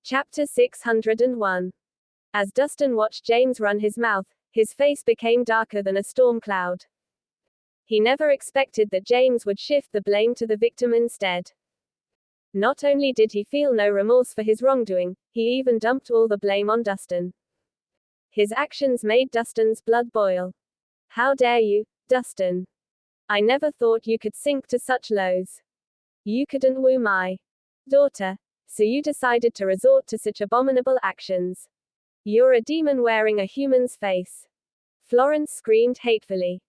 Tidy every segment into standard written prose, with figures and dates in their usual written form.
Chapter 601. As Dustin watched James run his mouth, his face became darker than a storm cloud. He never expected that James would shift the blame to the victim instead. Not only did he feel no remorse for his wrongdoing, he even dumped all the blame on Dustin. His actions made Dustin's blood boil. How dare you, Dustin? I never thought you could sink to such lows. You couldn't woo my daughter, so you decided to resort to such abominable actions. You're a demon wearing a human's face. Florence screamed hatefully.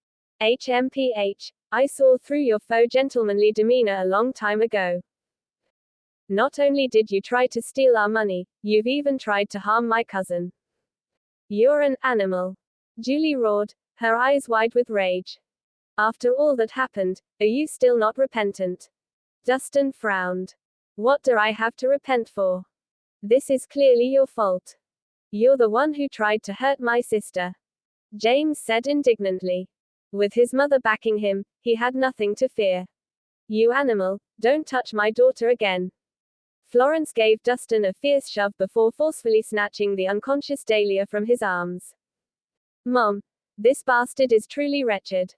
HMPH, I saw through your faux gentlemanly demeanor a long time ago. Not only did you try to steal our money, you've even tried to harm my cousin. You're an animal. Julie roared, her eyes wide with rage. After all that happened, are you still not repentant? Dustin frowned. What do I have to repent for? This is clearly your fault. You're the one who tried to hurt my sister. James said indignantly. With his mother backing him, he had nothing to fear. You animal, don't touch my daughter again. Florence gave Dustin a fierce shove before forcefully snatching the unconscious Dahlia from his arms. Mom, this bastard is truly wretched.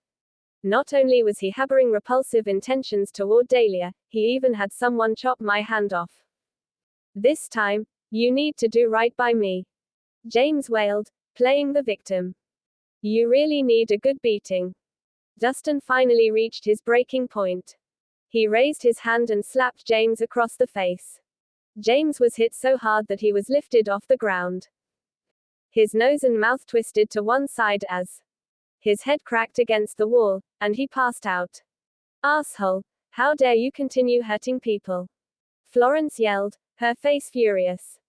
Not only was he harboring repulsive intentions toward Dahlia, he even had someone chop my hand off. This time, you need to do right by me. James wailed, playing the victim. You really need a good beating. Dustin finally reached his breaking point. He raised his hand and slapped James across the face. James was hit so hard that he was lifted off the ground. His nose and mouth twisted to one side as his head cracked against the wall, and he passed out. Asshole, how dare you continue hurting people? Florence yelled, her face furious.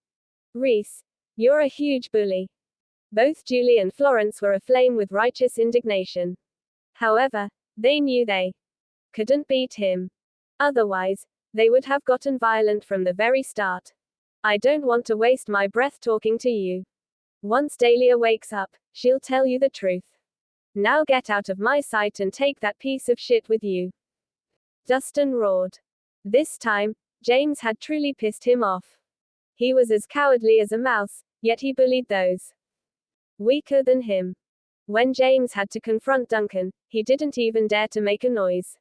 Rhys, you're a huge bully. Both Julie and Florence were aflame with righteous indignation. However, they knew they couldn't beat him. Otherwise, they would have gotten violent from the very start. I don't want to waste my breath talking to you. Once Dahlia wakes up, she'll tell you the truth. Now get out of my sight and take that piece of shit with you. Dustin roared. This time, James had truly pissed him off. He was as cowardly as a mouse, yet he bullied those weaker than him. When James had to confront Duncan, he didn't even dare to make a noise.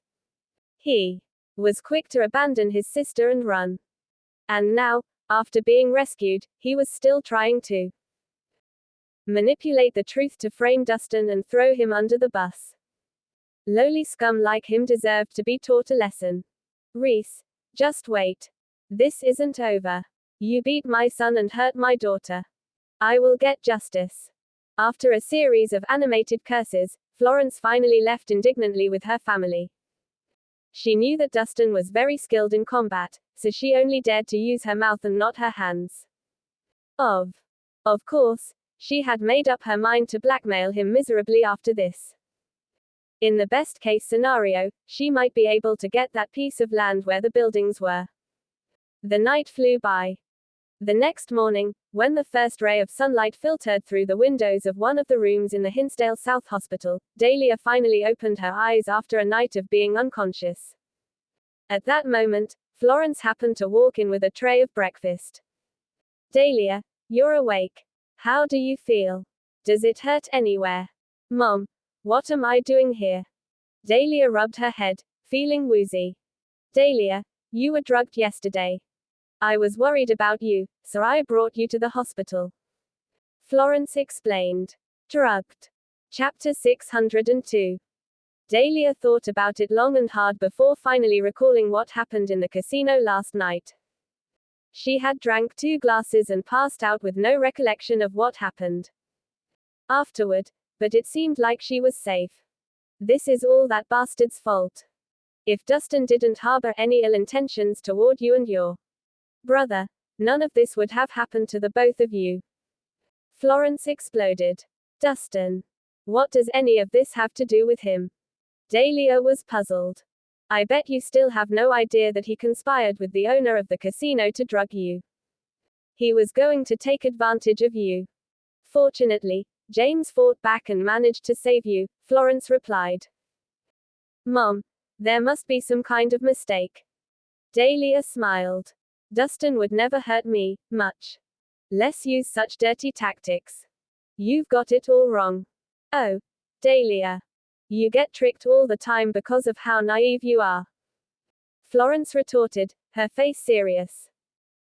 He was quick to abandon his sister and run. And now, after being rescued, he was still trying to manipulate the truth to frame Dustin and throw him under the bus. Lowly scum like him deserved to be taught a lesson. Rhys, just wait. This isn't over. You beat my son and hurt my daughter. I will get justice. After a series of animated curses, Florence finally left indignantly with her family. She knew that Dustin was very skilled in combat, so she only dared to use her mouth and not her hands. Of course, she had made up her mind to blackmail him miserably after this. In the best case scenario, she might be able to get that piece of land where the buildings were. The night flew by. The next morning, when the first ray of sunlight filtered through the windows of one of the rooms in the Hinsdale South Hospital, Dahlia finally opened her eyes after a night of being unconscious. At that moment, Florence happened to walk in with a tray of breakfast. Dahlia, you're awake. How do you feel? Does it hurt anywhere? Mom, what am I doing here? Dahlia rubbed her head, feeling woozy. Dahlia, you were drugged yesterday. I was worried about you, so I brought you to the hospital. Florence explained. Drugged. Chapter 602. Dahlia thought about it long and hard before finally recalling what happened in the casino last night. She had drank 2 glasses and passed out with no recollection of what happened afterward, but it seemed like she was safe. This is all that bastard's fault. If Dustin didn't harbor any ill intentions toward you and your brother, none of this would have happened to the both of you. Florence exploded. Dustin. What does any of this have to do with him? Dahlia was puzzled. I bet you still have no idea that he conspired with the owner of the casino to drug you. He was going to take advantage of you. Fortunately, James fought back and managed to save you, Florence replied. Mom, there must be some kind of mistake. Dahlia smiled. Dustin would never hurt me, much less use such dirty tactics. You've got it all wrong. Oh, Dahlia. You get tricked all the time because of how naive you are. Florence retorted, her face serious.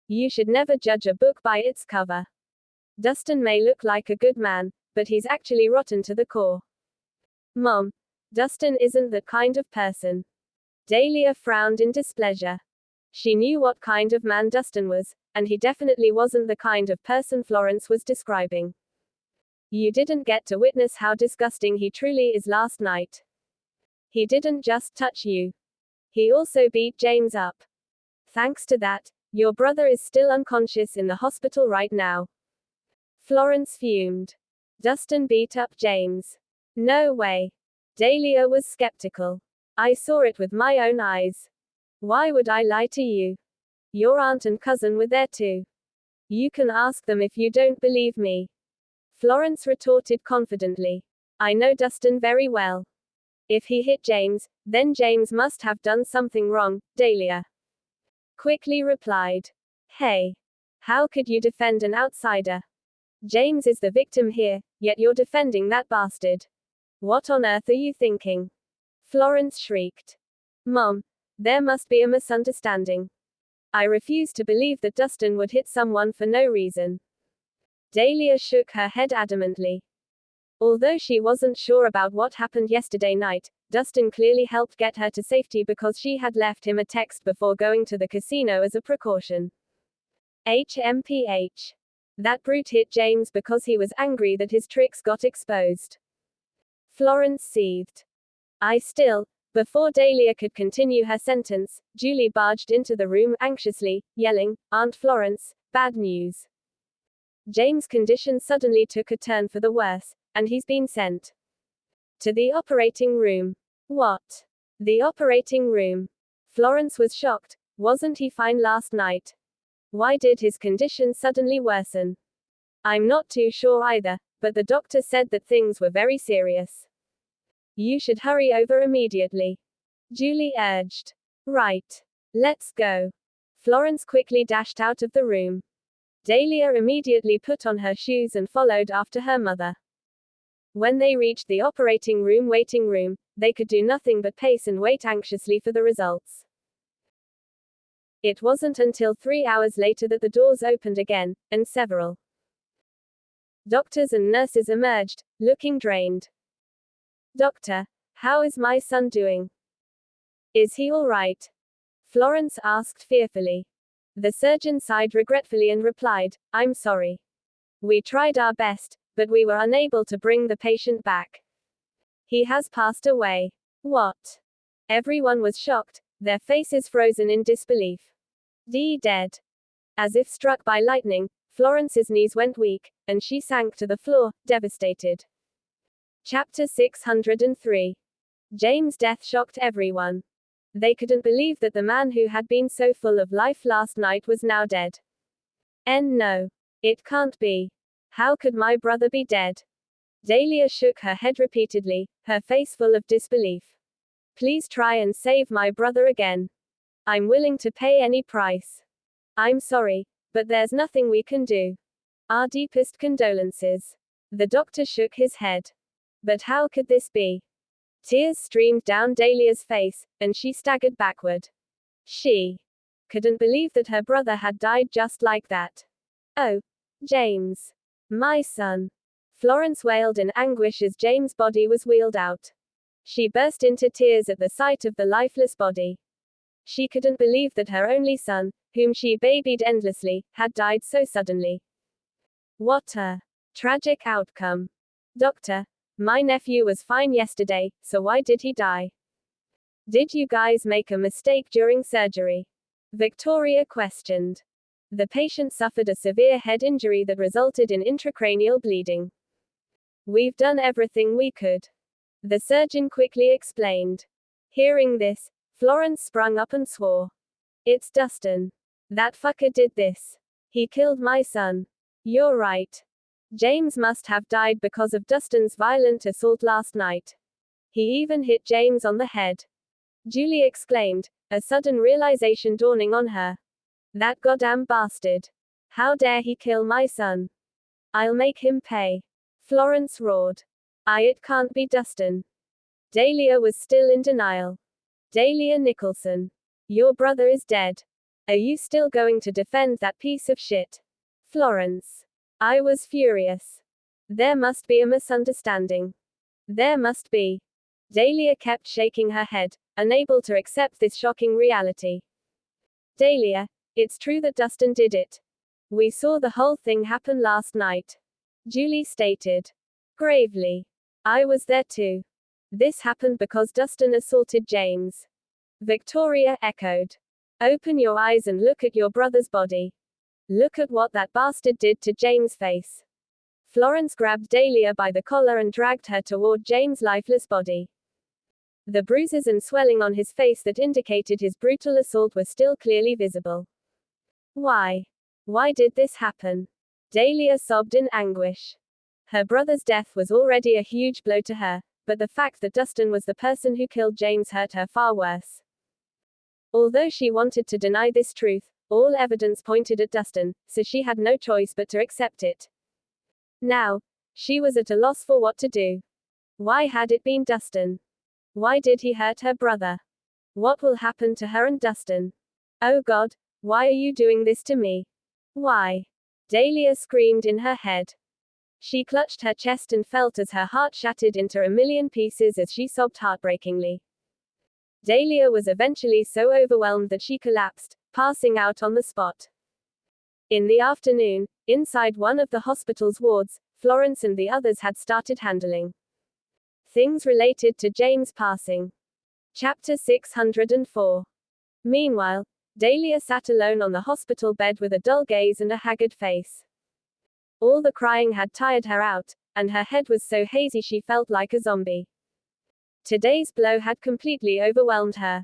You should never judge a book by its cover. Dustin may look like a good man, but he's actually rotten to the core. Mom, Dustin isn't that kind of person. Dahlia frowned in displeasure. She knew what kind of man Dustin was, and he definitely wasn't the kind of person Florence was describing. You didn't get to witness how disgusting he truly is last night. He didn't just touch you. He also beat James up. Thanks to that, your brother is still unconscious in the hospital right now. Florence fumed. Dustin beat up James. No way. Dahlia was skeptical. I saw it with my own eyes. Why would I lie to you? Your aunt and cousin were there too. You can ask them if you don't believe me. Florence retorted confidently. I know Dustin very well. If he hit James, then James must have done something wrong, Dahlia quickly replied. Hey. How could you defend an outsider? James is the victim here, yet you're defending that bastard. What on earth are you thinking? Florence shrieked. Mom, there must be a misunderstanding. I refuse to believe that Dustin would hit someone for no reason. Dahlia shook her head adamantly. Although she wasn't sure about what happened yesterday night, Dustin clearly helped get her to safety because she had left him a text before going to the casino as a precaution. HMPH. That brute hit James because he was angry that his tricks got exposed. Florence seethed. Before Dahlia could continue her sentence, Julie barged into the room anxiously, yelling, Aunt Florence, bad news. James' condition suddenly took a turn for the worse, and he's been sent to the operating room. What? The operating room? Florence was shocked. Wasn't he fine last night? Why did his condition suddenly worsen? I'm not too sure either, but the doctor said that things were very serious. You should hurry over immediately. Julie urged. Right. Let's go. Florence quickly dashed out of the room. Dahlia immediately put on her shoes and followed after her mother. When they reached the operating room waiting room, they could do nothing but pace and wait anxiously for the results. It wasn't until 3 hours later that the doors opened again, and several doctors and nurses emerged, looking drained. Doctor, how is my son doing? Is he all right? Florence asked fearfully. The surgeon sighed regretfully and replied, I'm sorry. We tried our best, but we were unable to bring the patient back. He has passed away. What? Everyone was shocked, their faces frozen in disbelief. Dead. As if struck by lightning, Florence's knees went weak, and she sank to the floor, devastated. Chapter 603. James' death shocked everyone. They couldn't believe that the man who had been so full of life last night was now dead. No. It can't be. How could my brother be dead? Dahlia shook her head repeatedly, her face full of disbelief. Please try and save my brother again. I'm willing to pay any price. I'm sorry, but there's nothing we can do. Our deepest condolences. The doctor shook his head. But how could this be? Tears streamed down Dahlia's face, and she staggered backward. She couldn't believe that her brother had died just like that. Oh, James. My son. Florence wailed in anguish as James' body was wheeled out. She burst into tears at the sight of the lifeless body. She couldn't believe that her only son, whom she babied endlessly, had died so suddenly. What a tragic outcome. Doctor, my nephew was fine yesterday, so why did he die? Did you guys make a mistake during surgery? Victoria questioned. The patient suffered a severe head injury that resulted in intracranial bleeding. We've done everything we could. The surgeon quickly explained. Hearing this, Florence sprung up and swore. It's Dustin. That fucker did this. He killed my son. You're right. James must have died because of Dustin's violent assault last night. He even hit James on the head. Julie exclaimed, a sudden realization dawning on her. That goddamn bastard. How dare he kill my son? I'll make him pay. Florence roared. It can't be Dustin. Dahlia was still in denial. Dahlia Nicholson. Your brother is dead. Are you still going to defend that piece of shit? Florence. I was furious. There must be a misunderstanding. There must be. Dahlia kept shaking her head, unable to accept this shocking reality. Dahlia, it's true that Dustin did it. We saw the whole thing happen last night. Julie stated. Gravely. I was there too. This happened because Dustin assaulted James. Victoria echoed. Open your eyes and look at your brother's body. Look at what that bastard did to James' face. Florence grabbed Dahlia by the collar and dragged her toward James' lifeless body. The bruises and swelling on his face that indicated his brutal assault were still clearly visible. Why? Why did this happen? Dahlia sobbed in anguish. Her brother's death was already a huge blow to her, but the fact that Dustin was the person who killed James hurt her far worse. Although she wanted to deny this truth, all evidence pointed at Dustin, so she had no choice but to accept it. Now, she was at a loss for what to do. Why had it been Dustin? Why did he hurt her brother? What will happen to her and Dustin? Oh God, why are you doing this to me? Why? Dahlia screamed in her head. She clutched her chest and felt as her heart shattered into a million pieces as she sobbed heartbreakingly. Dahlia was eventually so overwhelmed that she collapsed, passing out on the spot. In the afternoon, inside one of the hospital's wards, Florence and the others had started handling things related to James' passing. Chapter 604. Meanwhile, Dahlia sat alone on the hospital bed with a dull gaze and a haggard face. All the crying had tired her out, and her head was so hazy she felt like a zombie. Today's blow had completely overwhelmed her.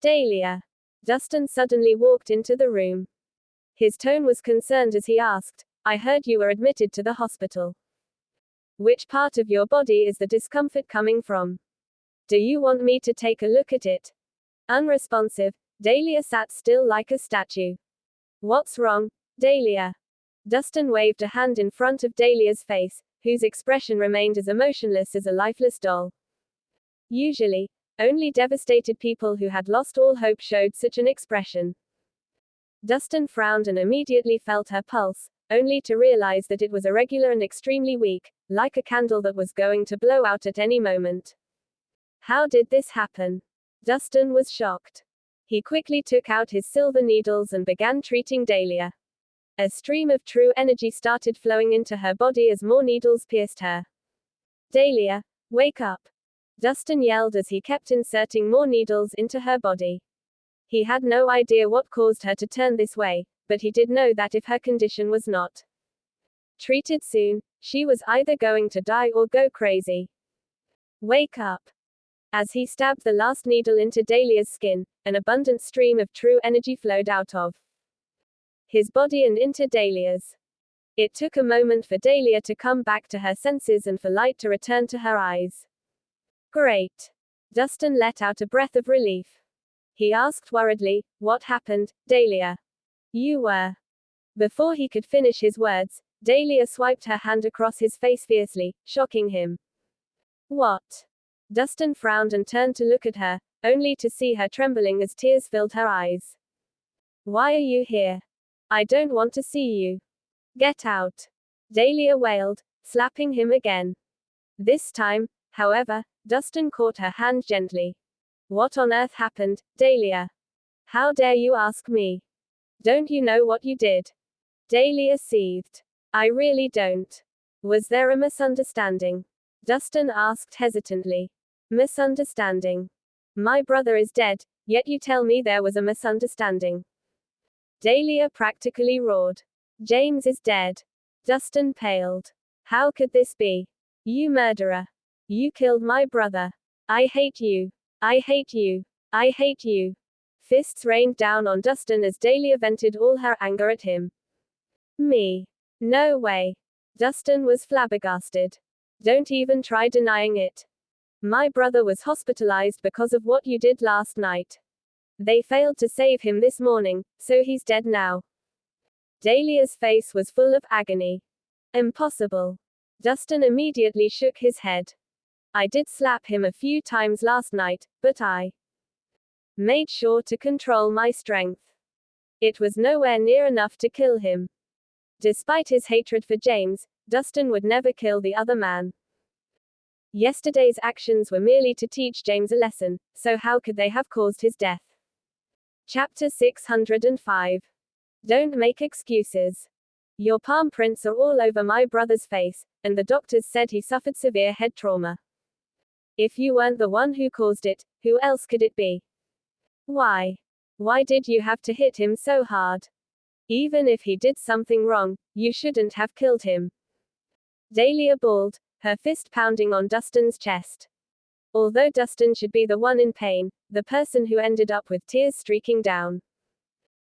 Dahlia. Dustin suddenly walked into the room. His tone was concerned as he asked, I heard you were admitted to the hospital. Which part of your body is the discomfort coming from? Do you want me to take a look at it? Unresponsive, Dahlia sat still like a statue. What's wrong, Dahlia? Dustin waved a hand in front of Dahlia's face, whose expression remained as emotionless as a lifeless doll. Usually, only devastated people who had lost all hope showed such an expression. Dustin frowned and immediately felt her pulse, only to realize that it was irregular and extremely weak, like a candle that was going to blow out at any moment. How did this happen? Dustin was shocked. He quickly took out his silver needles and began treating Dahlia. A stream of true energy started flowing into her body as more needles pierced her. Dahlia, wake up! Dustin yelled as he kept inserting more needles into her body. He had no idea what caused her to turn this way, but he did know that if her condition was not treated soon, she was either going to die or go crazy. Wake up! As he stabbed the last needle into Dahlia's skin, an abundant stream of true energy flowed out of his body and into Dahlia's. It took a moment for Dahlia to come back to her senses and for light to return to her eyes. Great! Dustin let out a breath of relief. He asked worriedly, what happened, Dahlia? You were. Before he could finish his words, Dahlia swiped her hand across his face fiercely, shocking him. What? Dustin frowned and turned to look at her, only to see her trembling as tears filled her eyes. Why are you here? I don't want to see you. Get out! Dahlia wailed, slapping him again. This time, however, Dustin caught her hand gently. What on earth happened, Dahlia? How dare you ask me? Don't you know what you did? Dahlia seethed. I really don't. Was there a misunderstanding? Dustin asked hesitantly. Misunderstanding. My brother is dead, yet you tell me there was a misunderstanding. Dahlia practically roared. James is dead. Dustin paled. How could this be? You murderer. You killed my brother. I hate you. I hate you. I hate you. Fists rained down on Dustin as Dahlia vented all her anger at him. Me. No way. Dustin was flabbergasted. Don't even try denying it. My brother was hospitalized because of what you did last night. They failed to save him this morning, so he's dead now. Dahlia's face was full of agony. Impossible. Dustin immediately shook his head. I did slap him a few times last night, but I made sure to control my strength. It was nowhere near enough to kill him. Despite his hatred for James, Dustin would never kill the other man. Yesterday's actions were merely to teach James a lesson, so how could they have caused his death? Chapter 605. Don't make excuses. Your palm prints are all over my brother's face, and the doctors said he suffered severe head trauma. If you weren't the one who caused it, who else could it be? Why? Why did you have to hit him so hard? Even if he did something wrong, you shouldn't have killed him. Dahlia bawled, her fist pounding on Dustin's chest. Although Dustin should be the one in pain, the person who ended up with tears streaking down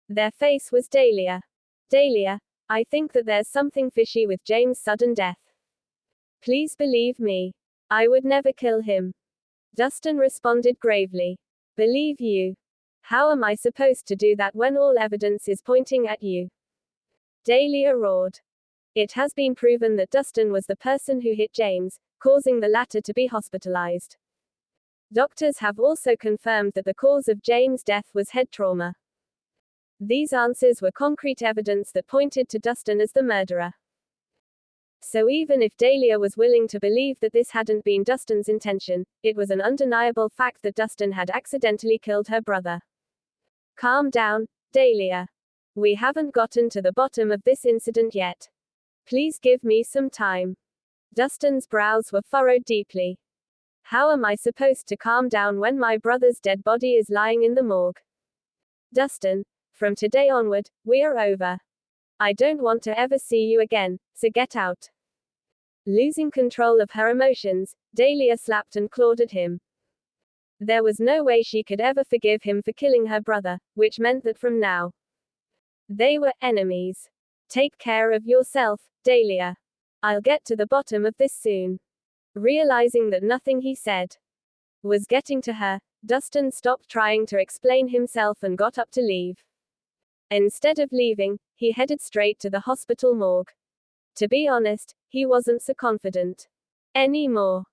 their face was Dahlia. Dahlia, I think that there's something fishy with James' sudden death. Please believe me. I would never kill him. Dustin responded gravely. Believe you? How am I supposed to do that when all evidence is pointing at you? Dahlia roared. It has been proven that Dustin was the person who hit James, causing the latter to be hospitalized. Doctors have also confirmed that the cause of James' death was head trauma. These answers were concrete evidence that pointed to Dustin as the murderer. So even if Dahlia was willing to believe that this hadn't been Dustin's intention, it was an undeniable fact that Dustin had accidentally killed her brother. Calm down, Dahlia. We haven't gotten to the bottom of this incident yet. Please give me some time. Dustin's brows were furrowed deeply. How am I supposed to calm down when my brother's dead body is lying in the morgue? Dustin, from today onward, we are over. I don't want to ever see you again, so get out. Losing control of her emotions, Dahlia slapped and clawed at him. There was no way she could ever forgive him for killing her brother, which meant that from now, they were enemies. Take care of yourself, Dahlia. I'll get to the bottom of this soon. Realizing that nothing he said was getting to her, Dustin stopped trying to explain himself and got up to leave. Instead of leaving, he headed straight to the hospital morgue. To be honest, he wasn't so confident anymore.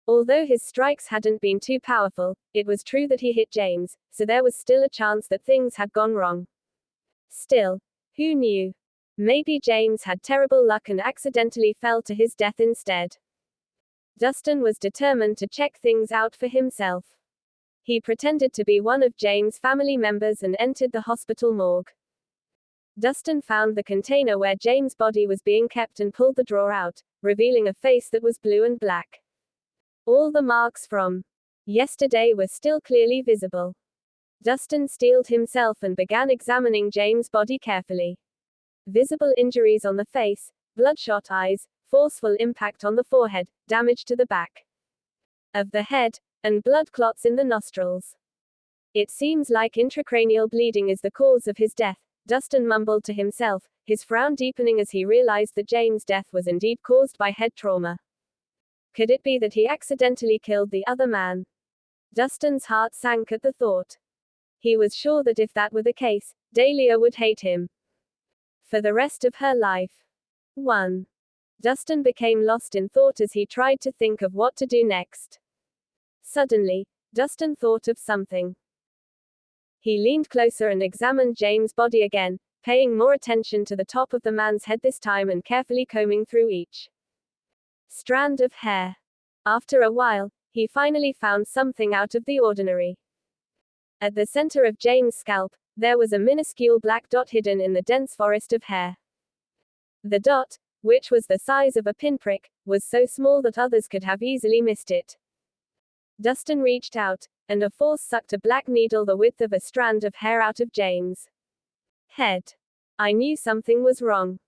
Although his strikes hadn't been too powerful, it was true that he hit James, so there was still a chance that things had gone wrong. Still, who knew? Maybe James had terrible luck and accidentally fell to his death instead. Dustin was determined to check things out for himself. He pretended to be one of James' family members and entered the hospital morgue. Dustin found the container where James' body was being kept and pulled the drawer out, revealing a face that was blue and black. All the marks from yesterday were still clearly visible. Dustin steeled himself and began examining James' body carefully. Visible injuries on the face, bloodshot eyes, forceful impact on the forehead, damage to the back of the head, and blood clots in the nostrils. It seems like intracranial bleeding is the cause of his death, Dustin mumbled to himself, his frown deepening as he realized that James' death was indeed caused by head trauma. Could it be that he accidentally killed the other man? Dustin's heart sank at the thought. He was sure that if that were the case, Dahlia would hate him for the rest of her life. 1. Dustin became lost in thought as he tried to think of what to do next. Suddenly, Dustin thought of something. He leaned closer and examined James' body again, paying more attention to the top of the man's head this time and carefully combing through each strand of hair. After a while, he finally found something out of the ordinary. At the center of James' scalp, there was a minuscule black dot hidden in the dense forest of hair. The dot, which was the size of a pinprick, was so small that others could have easily missed it. Dustin reached out, and a force sucked a black needle the width of a strand of hair out of James' head. I knew something was wrong.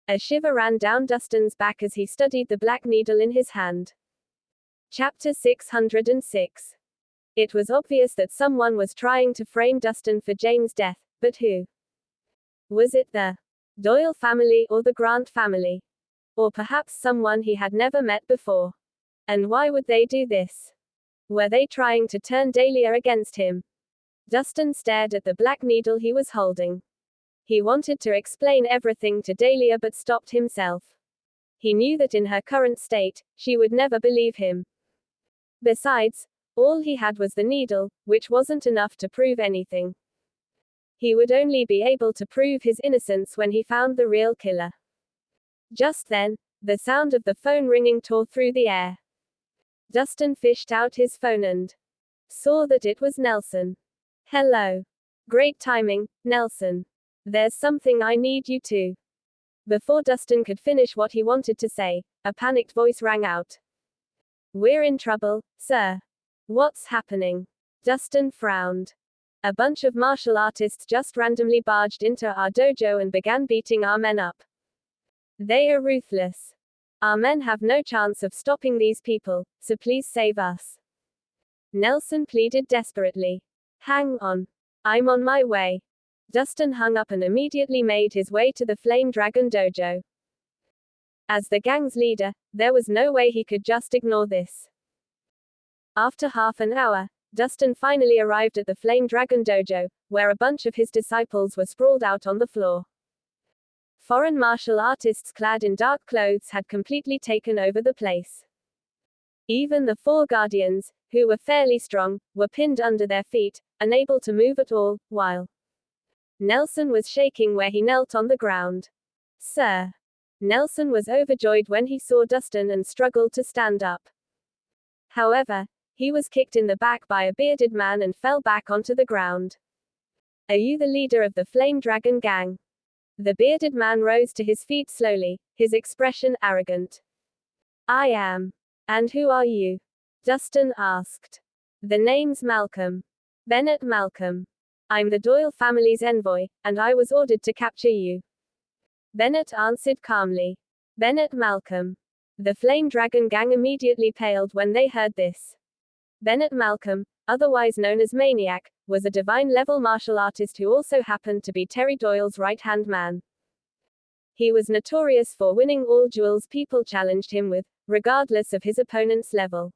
A shiver ran down Dustin's back as he studied the black needle in his hand. Chapter 606. It was obvious that someone was trying to frame Dustin for James' death, but who? Was it the Doyle family or the Grant family? Or perhaps someone he had never met before? And why would they do this? Were they trying to turn Dahlia against him? Dustin stared at the black needle he was holding. He wanted to explain everything to Dahlia but stopped himself. He knew that in her current state, she would never believe him. Besides, all he had was the needle, which wasn't enough to prove anything. He would only be able to prove his innocence when he found the real killer. Just then, the sound of the phone ringing tore through the air. Dustin fished out his phone and saw that it was Nelson. Hello. Great timing, Nelson. There's something I need you to. Before Dustin could finish what he wanted to say, a panicked voice rang out. We're in trouble, sir. What's happening? Dustin frowned. A bunch of martial artists just randomly barged into our dojo and began beating our men up. They are ruthless. Our men have no chance of stopping these people, so please save us. Nelson pleaded desperately. Hang on. I'm on my way. Dustin hung up and immediately made his way to the Flame Dragon dojo. As the gang's leader, there was no way he could just ignore this. After half an hour, Dustin finally arrived at the Flame Dragon dojo, where a bunch of his disciples were sprawled out on the floor. Foreign martial artists clad in dark clothes had completely taken over the place. Even the 4 guardians, who were fairly strong, were pinned under their feet, unable to move at all, while Nelson was shaking where he knelt on the ground. Sir. Nelson was overjoyed when he saw Dustin and struggled to stand up. However, he was kicked in the back by a bearded man and fell back onto the ground. Are you the leader of the Flame Dragon gang? The bearded man rose to his feet slowly, his expression arrogant. I am. And who are you? Dustin asked. The name's Malcolm. Bennett Malcolm. I'm the Doyle family's envoy, and I was ordered to capture you. Bennett answered calmly. Bennett Malcolm. The Flame Dragon gang immediately paled when they heard this. Bennett Malcolm, otherwise known as Maniac, was a divine-level martial artist who also happened to be Terry Doyle's right-hand man. He was notorious for winning all duels people challenged him with, regardless of his opponent's level.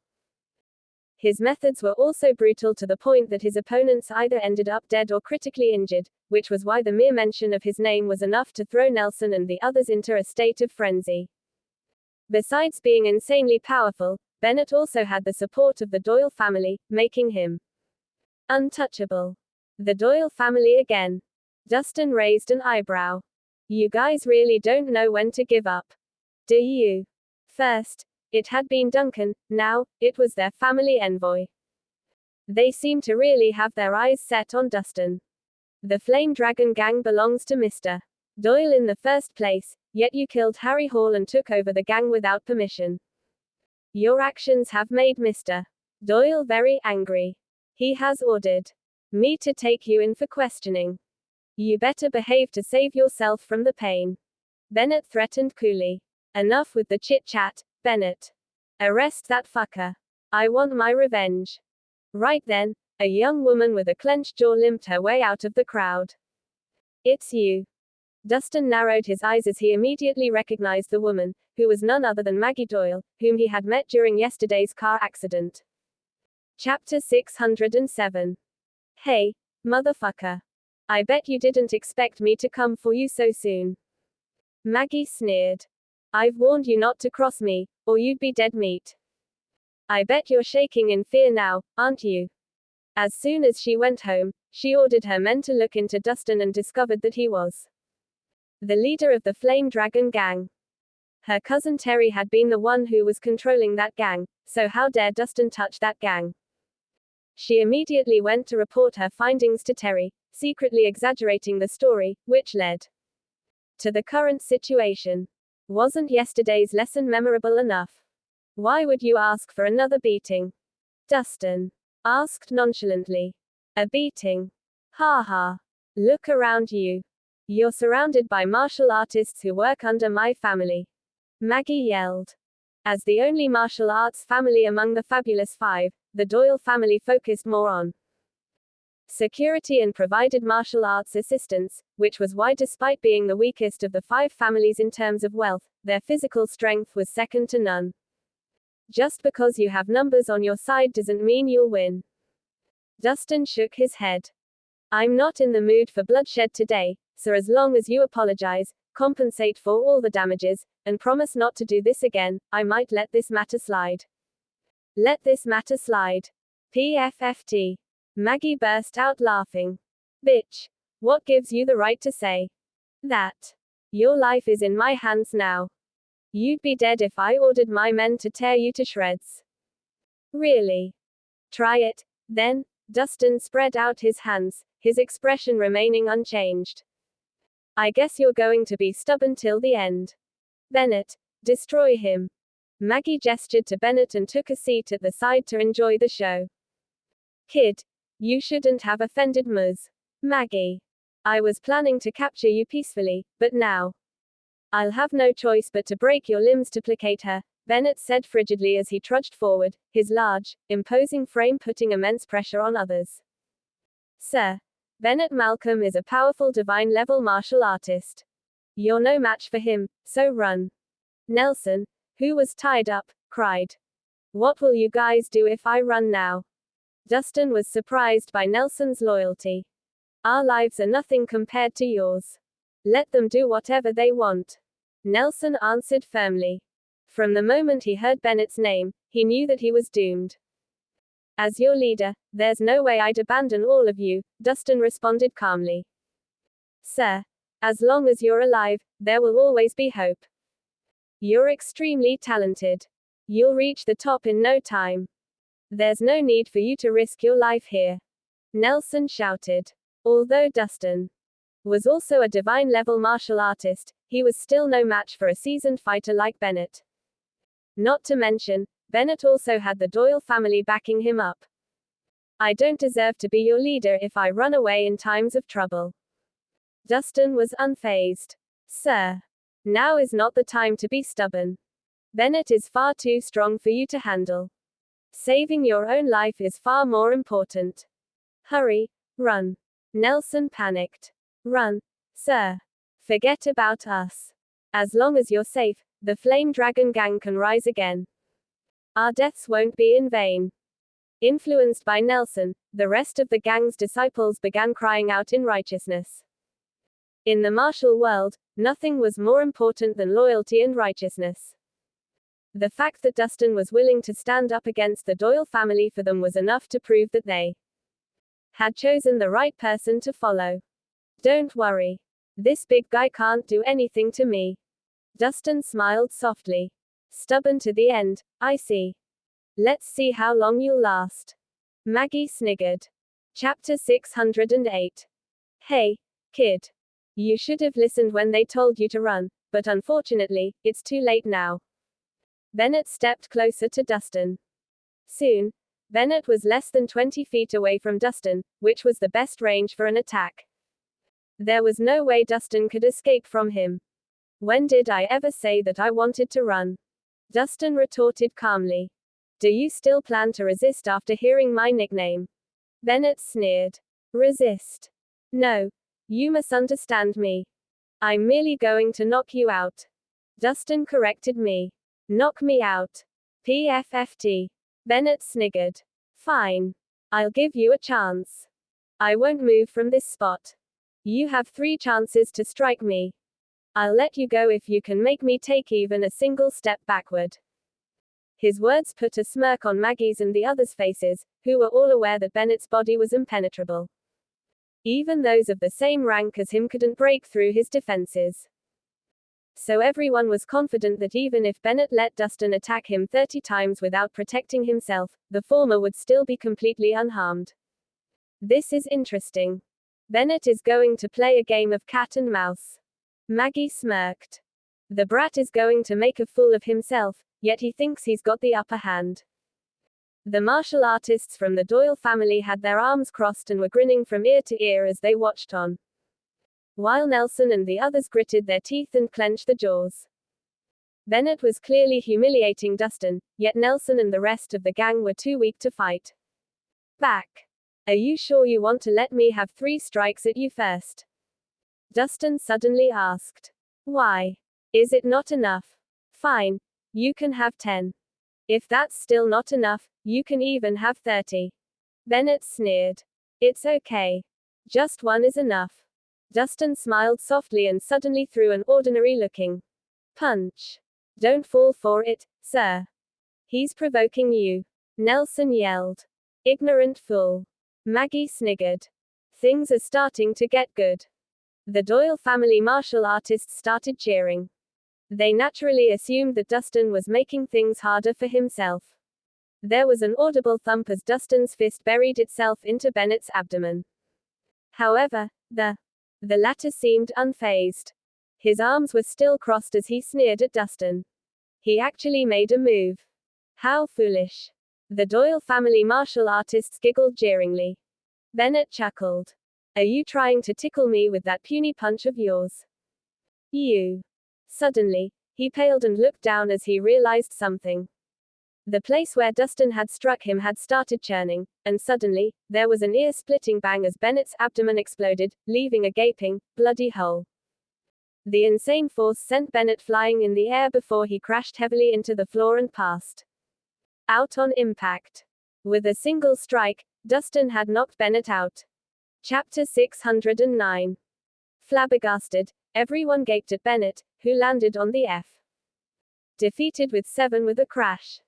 His methods were also brutal to the point that his opponents either ended up dead or critically injured, which was why the mere mention of his name was enough to throw Nelson and the others into a state of frenzy. Besides being insanely powerful, Bennett also had the support of the Doyle family, making him untouchable. The Doyle family again. Dustin raised an eyebrow. You guys really don't know when to give up. Do you? First, it had been Duncan, now, it was their family envoy. They seemed to really have their eyes set on Dustin. The Flame Dragon gang belongs to Mr. Doyle in the first place, yet you killed Harry Hall and took over the gang without permission. Your actions have made Mr. Doyle very angry. He has ordered me to take you in for questioning. You better behave to save yourself from the pain. Bennett threatened coolly. Enough with the chit-chat, Bennett. Arrest that fucker. I want my revenge. Right then, a young woman with a clenched jaw limped her way out of the crowd. It's you. Dustin narrowed his eyes as he immediately recognized the woman, who was none other than Maggie Doyle, whom he had met during yesterday's car accident. Chapter 607. Hey, motherfucker. I bet you didn't expect me to come for you so soon. Maggie sneered. I've warned you not to cross me, or you'd be dead meat. I bet you're shaking in fear now, aren't you? As soon as she went home, she ordered her men to look into Dustin and discovered that he was the leader of the Flame Dragon gang. Her cousin Terry had been the one who was controlling that gang, so how dare Dustin touch that gang? She immediately went to report her findings to Terry, secretly exaggerating the story, which led to the current situation. Wasn't yesterday's lesson memorable enough? Why would you ask for another beating? Dustin asked nonchalantly. A beating? Ha ha. Look around you. You're surrounded by martial artists who work under my family. Maggie yelled. As the only martial arts family among the Fabulous Five, the Doyle family focused more on security and provided martial arts assistance, which was why despite being the weakest of the 5 families in terms of wealth, their physical strength was second to none. Just because you have numbers on your side doesn't mean you'll win. Dustin shook his head. I'm not in the mood for bloodshed today, so as long as you apologize, compensate for all the damages, and promise not to do this again, I might let this matter slide. Let this matter slide. PFFT. Maggie burst out laughing. Bitch. What gives you the right to say that? Your life is in my hands now. You'd be dead if I ordered my men to tear you to shreds. Really? Try it, then. Dustin spread out his hands, his expression remaining unchanged. I guess you're going to be stubborn till the end. Bennett, destroy him. Maggie gestured to Bennett and took a seat at the side to enjoy the show. Kid, you shouldn't have offended Ms. Maggie. I was planning to capture you peacefully, but now I'll have no choice but to break your limbs to placate her, Bennett said frigidly as he trudged forward, his large, imposing frame putting immense pressure on others. Sir, Bennett Malcolm is a powerful divine-level martial artist. You're no match for him, so run. Nelson, who was tied up, cried. What will you guys do if I run now? Dustin was surprised by Nelson's loyalty. Our lives are nothing compared to yours. Let them do whatever they want. Nelson answered firmly. From the moment he heard Bennett's name, he knew that he was doomed. As your leader, there's no way I'd abandon all of you, Dustin responded calmly. Sir, as long as you're alive, there will always be hope. You're extremely talented. You'll reach the top in no time. There's no need for you to risk your life here. Nelson shouted. Although Dustin was also a divine-level martial artist, he was still no match for a seasoned fighter like Bennett. Not to mention, Bennett also had the Doyle family backing him up. I don't deserve to be your leader if I run away in times of trouble. Dustin was unfazed. Sir, now is not the time to be stubborn. Bennett is far too strong for you to handle. Saving your own life is far more important. Hurry, run. Nelson panicked. Run, sir. Forget about us. As long as you're safe, the Flame Dragon Gang can rise again. Our deaths won't be in vain. Influenced by Nelson, the rest of the gang's disciples began crying out in righteousness. In the martial world, nothing was more important than loyalty and righteousness. The fact that Dustin was willing to stand up against the Doyle family for them was enough to prove that they had chosen the right person to follow. Don't worry. This big guy can't do anything to me. Dustin smiled softly. Stubborn to the end, I see. Let's see how long you'll last. Maggie sniggered. Chapter 608. Hey, kid. You should have listened when they told you to run, but unfortunately, it's too late now. Bennett stepped closer to Dustin. Soon, Bennett was less than 20 feet away from Dustin, which was the best range for an attack. There was no way Dustin could escape from him. When did I ever say that I wanted to run? Dustin retorted calmly. Do you still plan to resist after hearing my nickname? Bennett sneered. Resist? No. You misunderstand me. I'm merely going to knock you out. Dustin corrected me. Knock me out. PFFT. Bennett sniggered. Fine. I'll give you a chance. I won't move from this spot. You have 3 chances to strike me. I'll let you go if you can make me take even a single step backward. His words put a smirk on Maggie's and the others' faces, who were all aware that Bennett's body was impenetrable. Even those of the same rank as him couldn't break through his defenses. So everyone was confident that even if Bennett let Dustin attack him 30 times without protecting himself, the former would still be completely unharmed. This is interesting. Bennett is going to play a game of cat and mouse. Maggie smirked. The brat is going to make a fool of himself, yet he thinks he's got the upper hand. The martial artists from the Doyle family had their arms crossed and were grinning from ear to ear as they watched on, while Nelson and the others gritted their teeth and clenched their jaws. Bennett was clearly humiliating Dustin, yet Nelson and the rest of the gang were too weak to fight back. Are you sure you want to let me have 3 strikes at you first? Dustin suddenly asked. Why? Is it not enough? Fine. You can have 10. If that's still not enough, you can even have 30. Bennett sneered. It's okay. Just one is enough. Dustin smiled softly and suddenly threw an ordinary-looking punch. Don't fall for it, sir. He's provoking you. Nelson yelled. Ignorant fool. Maggie sniggered. Things are starting to get good. The Doyle family martial artists started cheering. They naturally assumed that Dustin was making things harder for himself. There was an audible thump as Dustin's fist buried itself into Bennett's abdomen. However, the latter seemed unfazed. His arms were still crossed as he sneered at Dustin. He actually made a move. How foolish. The Doyle family martial artists giggled jeeringly. Bennett chuckled. Are you trying to tickle me with that puny punch of yours? You. Suddenly, he paled and looked down as he realized something. The place where Dustin had struck him had started churning, and suddenly, there was an ear-splitting bang as Bennett's abdomen exploded, leaving a gaping, bloody hole. The insane force sent Bennett flying in the air before he crashed heavily into the floor and passed out on impact. With a single strike, Dustin had knocked Bennett out. Chapter 609. Flabbergasted, everyone gaped at Bennett, who landed on the F. Defeated with 7 with a crash.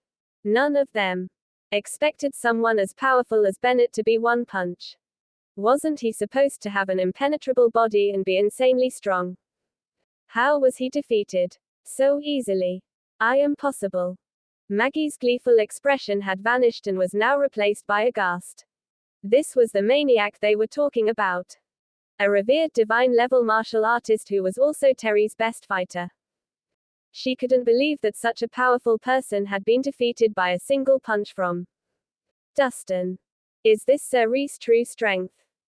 None of them expected someone as powerful as Bennett to be one punch. Wasn't he supposed to have an impenetrable body and be insanely strong? How was he defeated so easily? I am possible. Maggie's gleeful expression had vanished and was now replaced by aghast. This was the maniac they were talking about. A revered divine-level martial artist who was also Terry's best fighter. She couldn't believe that such a powerful person had been defeated by a single punch from Dustin. Is this Sir Rhys' true strength?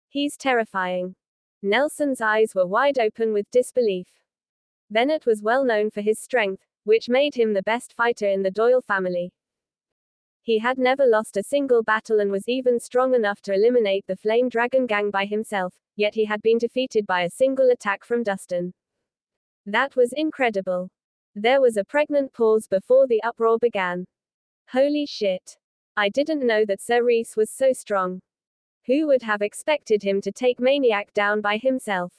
He's terrifying. Nelson's eyes were wide open with disbelief. Bennett was well known for his strength, which made him the best fighter in the Doyle family. He had never lost a single battle and was even strong enough to eliminate the Flame Dragon gang by himself, yet he had been defeated by a single attack from Dustin. That was incredible. There was a pregnant pause before the uproar began. Holy shit. I didn't know that Sir Rhys was so strong. Who would have expected him to take Maniac down by himself?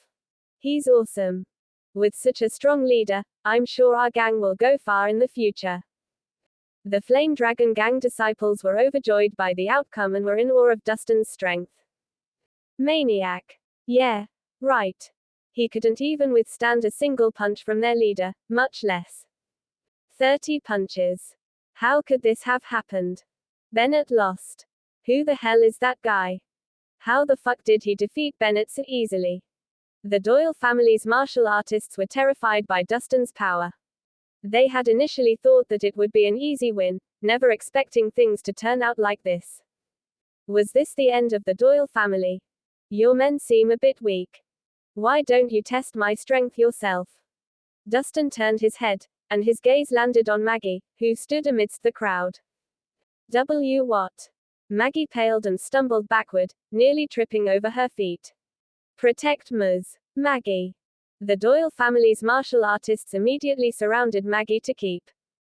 He's awesome. With such a strong leader, I'm sure our gang will go far in the future. The Flame Dragon gang disciples were overjoyed by the outcome and were in awe of Dustin's strength. Maniac. Yeah, right. He couldn't even withstand a single punch from their leader, much less 30 punches. How could this have happened? Bennett lost. Who the hell is that guy? How the fuck did he defeat Bennett so easily? The Doyle family's martial artists were terrified by Dustin's power. They had initially thought that it would be an easy win, never expecting things to turn out like this. Was this the end of the Doyle family? Your men seem a bit weak. Why don't you test my strength yourself? Dustin turned his head, and his gaze landed on Maggie, who stood amidst the crowd. What? Maggie paled and stumbled backward, nearly tripping over her feet. Protect Ms. Maggie. The Doyle family's martial artists immediately surrounded Maggie to keep.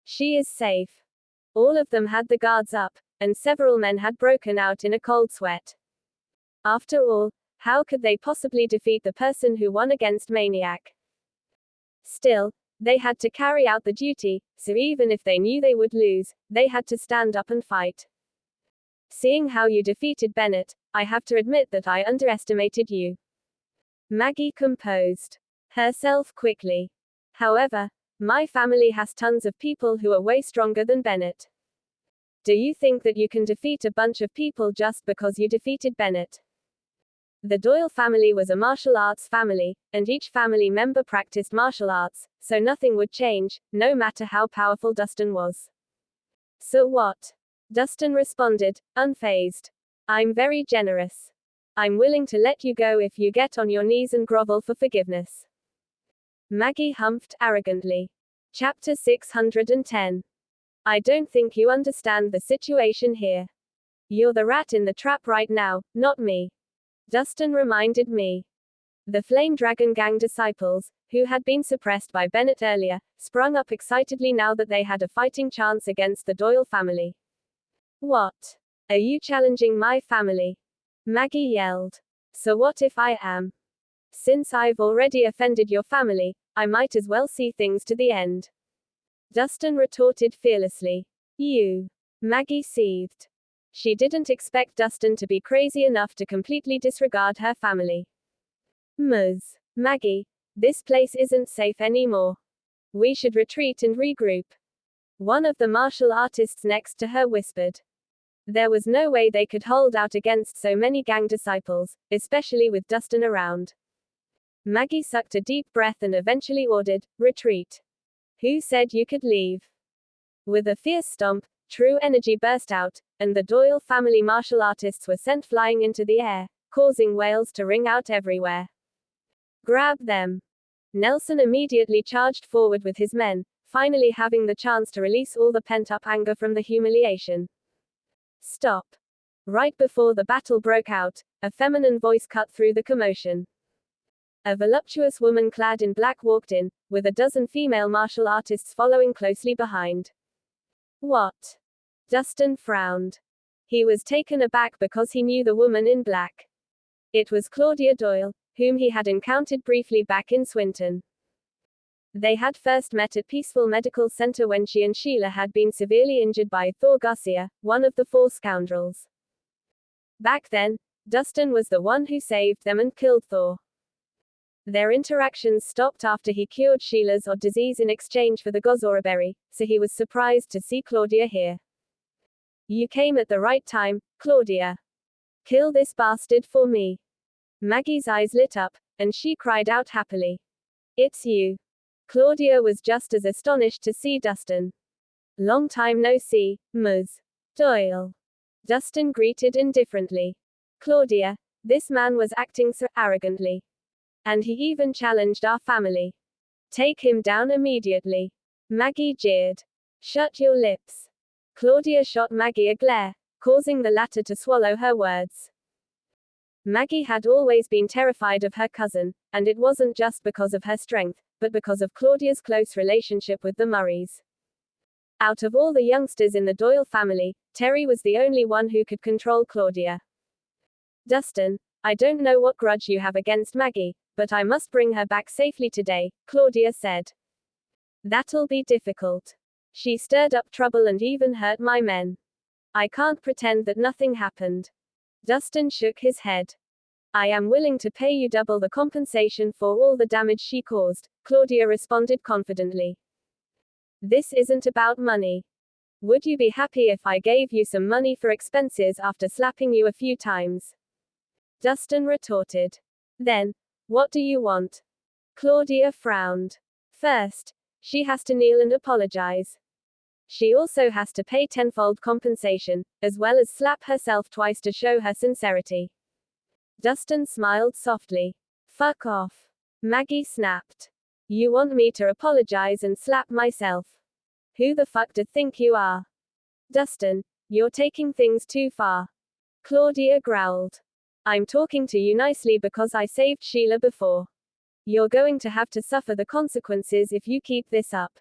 She is safe. All of them had the guards up, and several men had broken out in a cold sweat. After all, how could they possibly defeat the person who won against Maniac? Still, they had to carry out the duty, so even if they knew they would lose, they had to stand up and fight. Seeing how you defeated Bennett, I have to admit that I underestimated you. Maggie composed herself quickly. However, my family has tons of people who are way stronger than Bennett. Do you think that you can defeat a bunch of people just because you defeated Bennett? The Doyle family was a martial arts family, and each family member practiced martial arts, so nothing would change, no matter how powerful Dustin was. So what? Dustin responded, unfazed. I'm very generous. I'm willing to let you go if you get on your knees and grovel for forgiveness. Maggie humphed arrogantly. Chapter 610. I don't think you understand the situation here. You're the rat in the trap right now, not me. Dustin reminded me. The Flame Dragon gang disciples, who had been suppressed by Bennett earlier, sprung up excitedly now that they had a fighting chance against the Doyle family. What? Are you challenging my family? Maggie yelled. So what if I am? Since I've already offended your family, I might as well see things to the end. Dustin retorted fearlessly. You. Maggie seethed. She didn't expect Dustin to be crazy enough to completely disregard her family. Ms. Maggie, this place isn't safe anymore. We should retreat and regroup. One of the martial artists next to her whispered. There was no way they could hold out against so many gang disciples, especially with Dustin around. Maggie sucked a deep breath and eventually ordered, retreat. Who said you could leave? With a fierce stomp, true energy burst out, and the Doyle family martial artists were sent flying into the air, causing wails to ring out everywhere. Grab them. Nelson immediately charged forward with his men, finally having the chance to release all the pent-up anger from the humiliation. Stop. Right before the battle broke out, a feminine voice cut through the commotion. A voluptuous woman clad in black walked in, with a dozen female martial artists following closely behind. What? Dustin frowned. He was taken aback because he knew the woman in black. It was Claudia Doyle, whom he had encountered briefly back in Swinton. They had first met at Peaceful Medical Center when she and Sheila had been severely injured by Thor Garcia, one of the four scoundrels. Back then, Dustin was the one who saved them and killed Thor. Their interactions stopped after he cured Sheila's odd disease in exchange for the Gozora berry, so he was surprised to see Claudia here. You came at the right time, Claudia. Kill this bastard for me. Maggie's eyes lit up, and she cried out happily. It's you. Claudia was just as astonished to see Dustin. Long time no see, Ms. Doyle. Dustin greeted indifferently. Claudia, this man was acting so arrogantly. And he even challenged our family. Take him down immediately. Maggie jeered. Shut your lips. Claudia shot Maggie a glare, causing the latter to swallow her words. Maggie had always been terrified of her cousin, and it wasn't just because of her strength, but because of Claudia's close relationship with the Murrays. Out of all the youngsters in the Doyle family, Terry was the only one who could control Claudia. Dustin, I don't know what grudge you have against Maggie, but I must bring her back safely today, Claudia said. That'll be difficult. She stirred up trouble and even hurt my men. I can't pretend that nothing happened. Dustin shook his head. I am willing to pay you double the compensation for all the damage she caused, Claudia responded confidently. This isn't about money. Would you be happy if I gave you some money for expenses after slapping you a few times? Dustin retorted. Then, what do you want? Claudia frowned. First, she has to kneel and apologize. She also has to pay tenfold compensation, as well as slap herself twice to show her sincerity. Dustin smiled softly. Fuck off. Maggie snapped. You want me to apologize and slap myself? Who the fuck do you think you are? Dustin, you're taking things too far. Claudia growled. I'm talking to you nicely because I saved Sheila before. You're going to have to suffer the consequences if you keep this up.